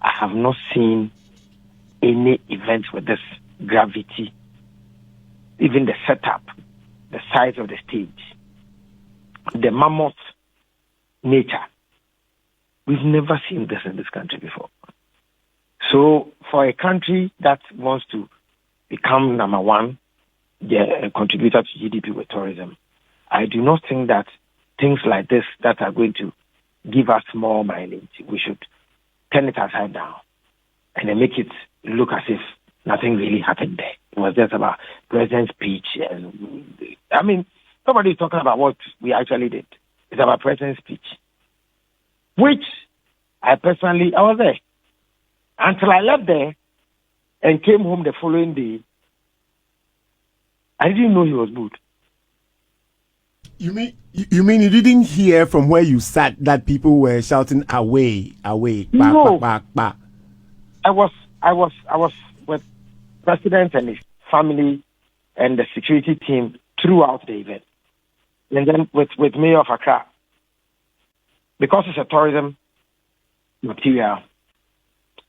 I have not seen any event with this gravity, even the setup, the size of the stage, the mammoth nature. We've never seen this in this country before. So for a country that wants to become number one, the contributor to GDP with tourism, I do not think that things like this that are going to give us more mileage, we should turn it upside down and then make it look as if nothing really happened there. It was just about president's speech. And I mean, nobody is talking about what we actually did. It's about president's speech, which I was there. Until I left there and came home the following day, I didn't know he was booed. You mean you didn't hear from where you sat that people were shouting away, No. back. I was with President and his family and the security team throughout the event. And then with Mayor of Accra. Because it's a tourism material,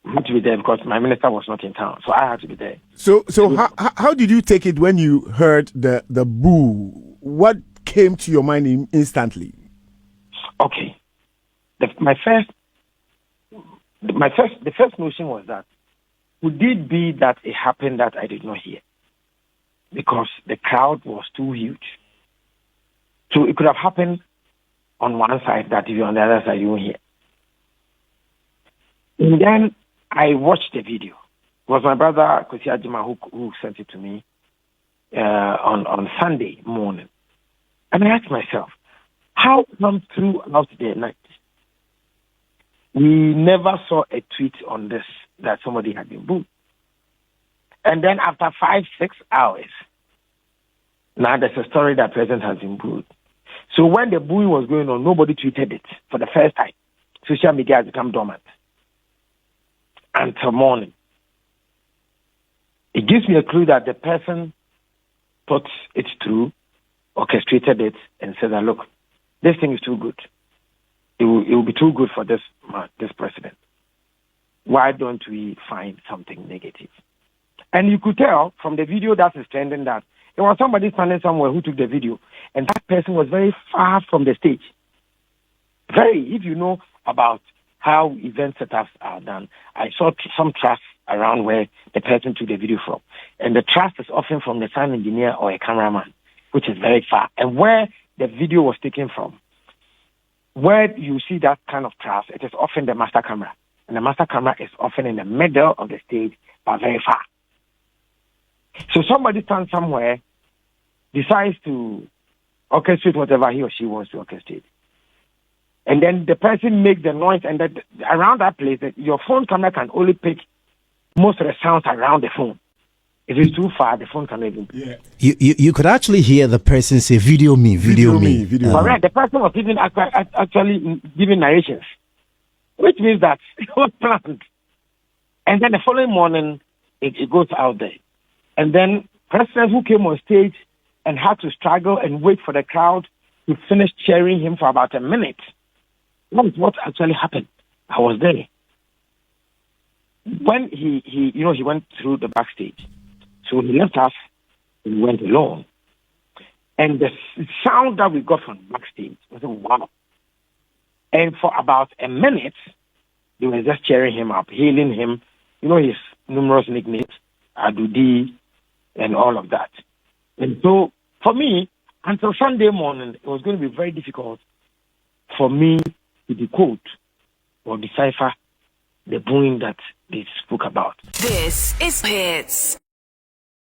I had to be there because my minister was not in town. So I had to be there. So how did you take it when you heard the boo? What came to your mind instantly? Okay. The first notion was that would it be that it happened that I did not hear? Because the crowd was too huge. So it could have happened on one side that if you're on the other side, you won't hear. And then I watched the video. It was my brother, Kosi Ajima, who sent it to me on Sunday morning. And I asked myself, how come throughout the night we never saw a tweet on this that somebody had been booed? And then after 5-6 hours, now there's a story that president has been booed. So when the booing was going on, nobody tweeted it for the first time. Social media has become dormant until morning. It gives me a clue that the person thought it's true, orchestrated it, and said that, look, this thing is too good. It will be too good for this president. Why don't we find something negative? And you could tell from the video that is trending that there was somebody standing somewhere who took the video, and that person was very far from the stage. If you know about how event setups are done, I saw some trust around where the person took the video from. And the trust is often from the sound engineer or a cameraman, which is very far. And where the video was taken from, where you see that kind of trust, it is often the master camera. And the master camera is often in the middle of the stage, but very far. So somebody stands somewhere, decides to orchestrate whatever he or she wants to orchestrate. And then the person makes the noise, and that around that place, your phone camera can only pick most of the sounds around the phone. If it's too far, the phone cannot even. Yeah. You could actually hear the person say, video me. Correct. The person was even actually giving narrations, which means that it was planned. And then the following morning, it goes out there. And then presidents who came on stage and had to struggle and wait for the crowd to finish cheering him for about a minute. That is what actually happened. I was there. When he went through the backstage. So he left us and went alone. And the sound that we got from backstage was wow. And for about a minute, they were just cheering him up, hailing him. You know his numerous nicknames, Adudi, and all of that. And so, for me, until Sunday morning, it was going to be very difficult for me to decode or decipher the booing that they spoke about. This is Hits.